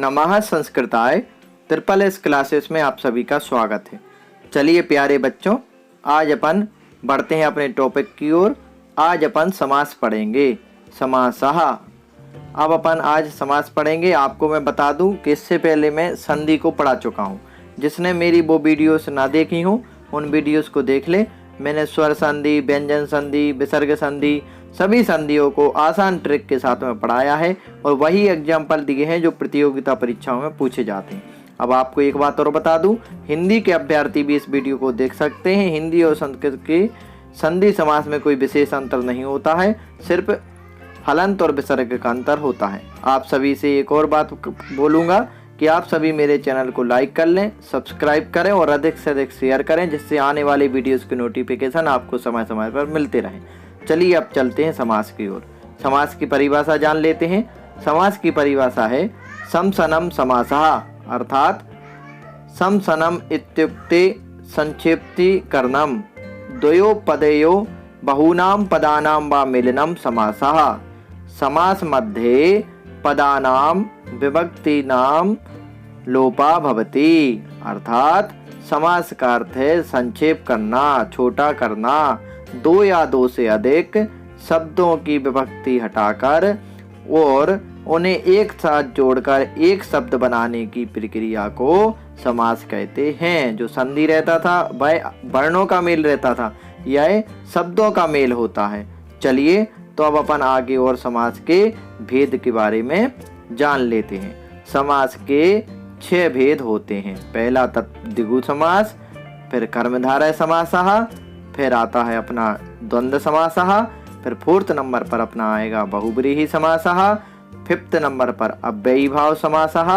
नमः संस्कृताय triple S classes में आप सभी का स्वागत है। चलिए प्यारे बच्चों, आज अपन बढ़ते हैं अपने टॉपिक की ओर। आज अपन समास पढ़ेंगे, समासः। अब अपन आज समास पढ़ेंगे। आपको मैं बता दूं कि इससे पहले मैं संधि को पढ़ा चुका हूं। जिसने मेरी वो वीडियोस ना देखी हो उन वीडियोस को देख ले। मैंने स्वर संधि, व्यंजन संधि, विसर्ग संधि, सभी संधियों को आसान ट्रिक के साथ में पढ़ाया है और वही एग्जाम्पल दिए हैं जो प्रतियोगिता परीक्षाओं में पूछे जाते हैं। अब आपको एक बात और बता दूं, हिंदी के अभ्यर्थी भी इस वीडियो को देख सकते हैं। हिंदी और संस्कृत के संधि समास में कोई विशेष अंतर नहीं होता है, सिर्फ हलंत और विसर्ग का अंतर होता है। आप सभी से एक और बात बोलूँगा कि आप सभी मेरे चैनल को लाइक कर लें, सब्सक्राइब करें और अधिक से अधिक शेयर करें, जिससे आने वाली वीडियोस की नोटिफिकेशन आपको समय समय पर मिलते रहें। चलिए अब चलते हैं समास की ओर। समास की परिभाषा जान लेते हैं। समास की परिभाषा है समसनम समासः, अर्थात समसनम इत्युक्ते संक्षिप्तीकरणम द्वयो पदयो बहूनां पदानां वा मिलनम समासः। समास मध्ये पदानां विभक्तीनां लोपा भवति, अर्थात समास का अर्थ है संक्षेप करना, छोटा करना, दो या दो से अधिक शब्दों की विभक्ति हटाकर और उन्हें एक साथ जोड़कर एक शब्द बनाने की प्रक्रिया को समास कहते हैं। जो संधि रहता था वह वर्णों का मेल रहता था, यह शब्दों का मेल होता है। चलिए तो अब अपन आगे और समास के भेद के बारे में जान लेते हैं। समास के 6 भेद होते हैं। पहला तद्विगु समास, फिर कर्मधारय समासः, फिर आता है अपना द्वंद्व समासः, फिर 4th नंबर पर अपना आएगा बहुब्रीहि समासः, 5th नंबर पर अव्ययीभाव समासः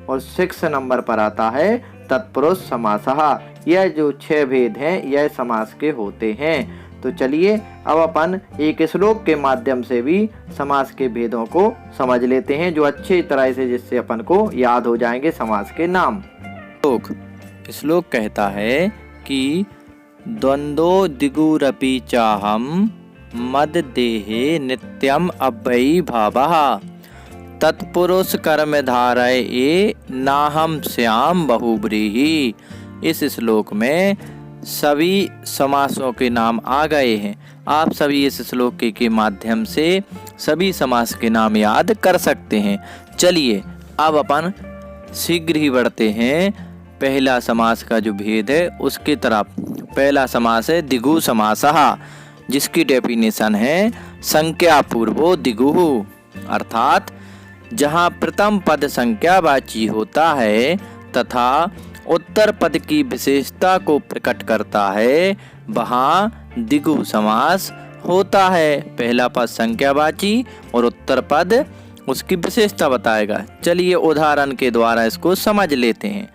और 6th नंबर पर आता है तत्पुरुष समासः। यह जो 6 भेद हैं यह समास के होते हैं। तो चलिए अब अपन एक श्लोक के माध्यम से भी समास के भेदों को समझ लेते हैं, जो अच्छी तरह से जिससे अपन को याद हो जाएंगे समास के नाम। श्लोक कहता है कि द्वंद्वो दिगुरपि चाहम मद देहे नित्यम अव्ययी भावः तत्पुरुष कर्मधारय ये नाहम श्याम बहुब्रीहि। इस श्लोक में सभी समासों के नाम आ गए हैं। आप सभी इस श्लोक के माध्यम से सभी समास के नाम याद कर सकते हैं। चलिए अब अपन शीघ्र ही बढ़ते हैं पहला समास का जो भेद है उसकी तरफ। पहला समास है दिगु समासः, जिसकी डेफिनेशन है संख्यापूर्वो दिगुः, अर्थात जहाँ प्रथम पद संख्यावाची होता है तथा उत्तर पद की विशेषता को प्रकट करता है वहाँ दिगु समास होता है। पहला पद संख्यावाची और उत्तर पद उसकी विशेषता बताएगा। चलिए उदाहरण के द्वारा इसको समझ लेते हैं।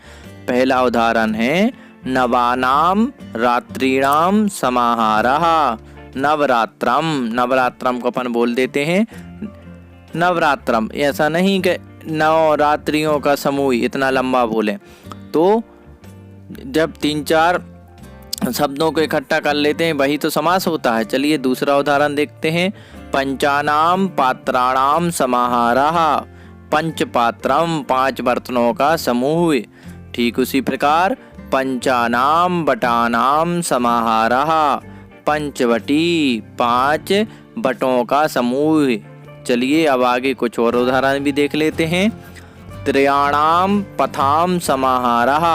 पहला उदाहरण है नवानाम रात्रिणाम समाहारः। नवरात्रम, नवरात्रम को अपन बोल देते हैं नवरात्रम। ऐसा नहीं कि नवरात्रियों का समूह इतना लंबा बोलें, तो जब 3-4 शब्दों को इकट्ठा कर लेते हैं वही तो समास होता है। चलिए दूसरा उदाहरण देखते हैं। पंचानाम पात्राणाम समाहारः। पंचपात्रम, 5 बर्तनों का समूह। ठीक उसी प्रकार पंचानाम बटानाम समाहारः। पंचवटी, 5 बटों का समूह। चलिए अब आगे कुछ और उदाहरण भी देख लेते हैं। त्रयाणाम पथाम समाहारः।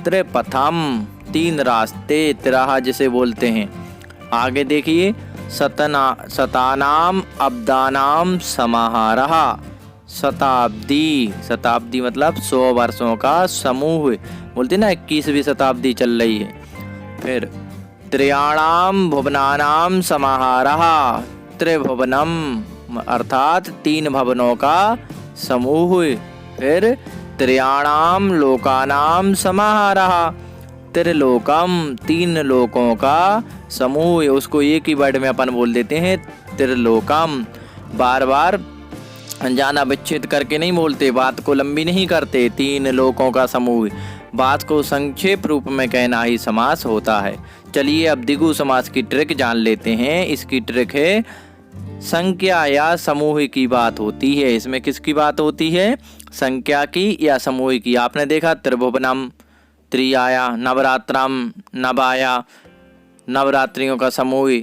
त्रिपथम, 3 रास्ते, तिराहा जिसे बोलते हैं। आगे देखिए शतानाम अब्दानाम समाहारः। शताब्दी, शताब्दी मतलब 100 वर्षों का समूह। बोलते ना 21वीं शताब्दी चल रही है। फिर त्रयाणाम भुवनानाम समाहारः। त्रिभुवनम अर्थात 3 भवनों का समूह। फिर त्रयाणाम लोकानाम समाहारः। त्रिलोकम, 3 लोकों का समूह। उसको एक ही वर्ड में अपन बोल देते हैं त्रिलोकम। बार बार जाना विच्छेद करके नहीं बोलते, बात को लंबी नहीं करते। 3 लोकों का समूह, बात को संक्षेप रूप में कहना ही समास होता है। चलिए अब दिगु समास की ट्रिक जान लेते हैं। इसकी ट्रिक है संख्या या समूह की बात होती है। इसमें किसकी बात होती है? संख्या की या समूह की। आपने देखा त्रिभुवनम, त्रियाया, नवरात्रम, नवाया, नवरात्रियों का समूह,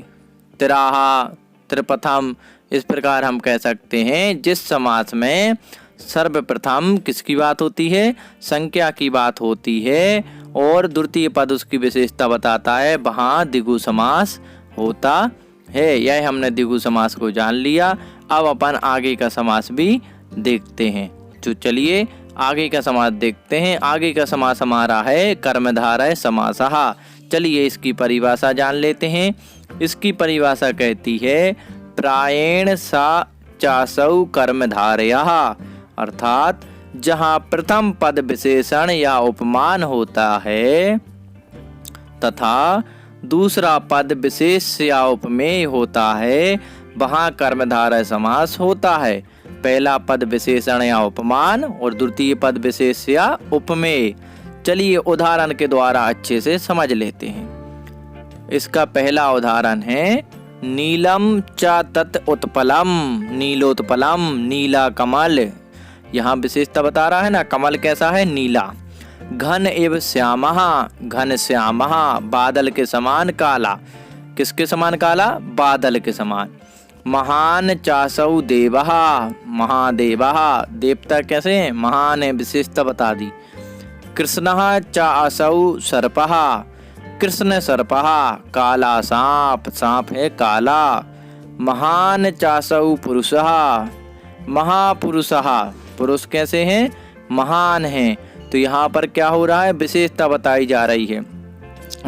त्रिराहा, त्रिपथम। इस प्रकार हम कह सकते हैं जिस समास में सर्वप्रथम किसकी बात होती है, संख्या की बात होती है और द्वितीय पद उसकी विशेषता बताता है, वहाँ द्विगु समास होता है। यह हमने द्विगु समास को जान लिया। अब अपन आगे का समास भी देखते हैं। तो चलिए आगे का समास देखते हैं। आगे का समास हमारा है कर्मधारय समासः। चलिए इसकी परिभाषा जान लेते हैं। इसकी परिभाषा कहती है प्रायेण सा चासौ कर्मधारयः, अर्थात जहाँ प्रथम पद विशेषण या उपमान होता है तथा दूसरा पद विशेष या उपमेय होता है, वहाँ कर्मधारय समास होता है। पहला पद विशेषण या उपमान और द्वितीय पद विशेष या उपमेय। चलिए उदाहरण के द्वारा अच्छे से समझ लेते हैं। इसका पहला उदाहरण है नीलम च तत् उत्पलम, नीलोत्पलम, नीला कमल। यहाँ विशेषता बता रहा है ना, कमल कैसा है, नीला। घन एव श्यामः, घन श्यामः, बादल के समान काला। किसके समान काला, बादल के समान। महान चासौ देवः, महादेवः, देवता कैसे हैं, महान है, विशेषता बता दी। कृष्णः चासौ सर्पः, कृष्ण सर्पः, काला सांप, सांप है काला। महान चासौ पुरुषः, महापुरुषः, पुरुष कैसे हैं, महान हैं। तो यहाँ पर क्या हो रहा है, विशेषता बताई जा रही है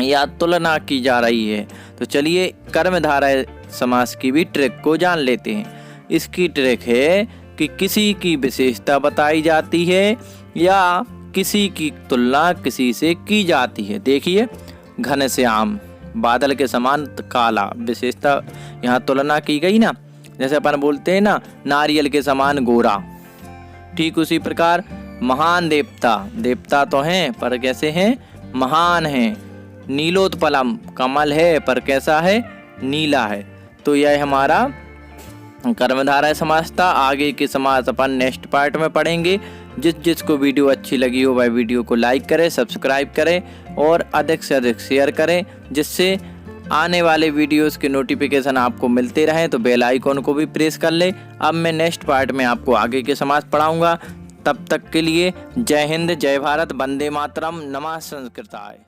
या तुलना की जा रही है। तो चलिए कर्मधारय समास की भी ट्रिक को जान लेते हैं। इसकी ट्रिक है कि किसी की विशेषता बताई जाती है या किसी की तुलना किसी से की जाती है। देखिए घनश्याम, बादल के समान काला, विशेषता यहाँ तुलना की गई ना। जैसे अपन बोलते हैं ना नारियल के समान गोरा, ठीक उसी प्रकार महान देवता, देवता तो हैं पर कैसे हैं, महान हैं। नीलोत्पलम, कमल है पर कैसा है, नीला है। तो यह हमारा कर्मधारय समास था। आगे के समास अपन नेक्स्ट पार्ट में पढ़ेंगे। जिसको वीडियो अच्छी लगी हो वह वीडियो को लाइक करें, सब्सक्राइब करें और अधिक से अधिक शेयर करें, जिससे आने वाले वीडियोस के नोटिफिकेशन आपको मिलते रहें। तो बेल आइकॉन को भी प्रेस कर ले। अब मैं नेक्स्ट पार्ट में आपको आगे के समास पढ़ाऊंगा। तब तक के लिए जय हिंद, जय भारत, वंदे मातरम, नमः संस्कृताय।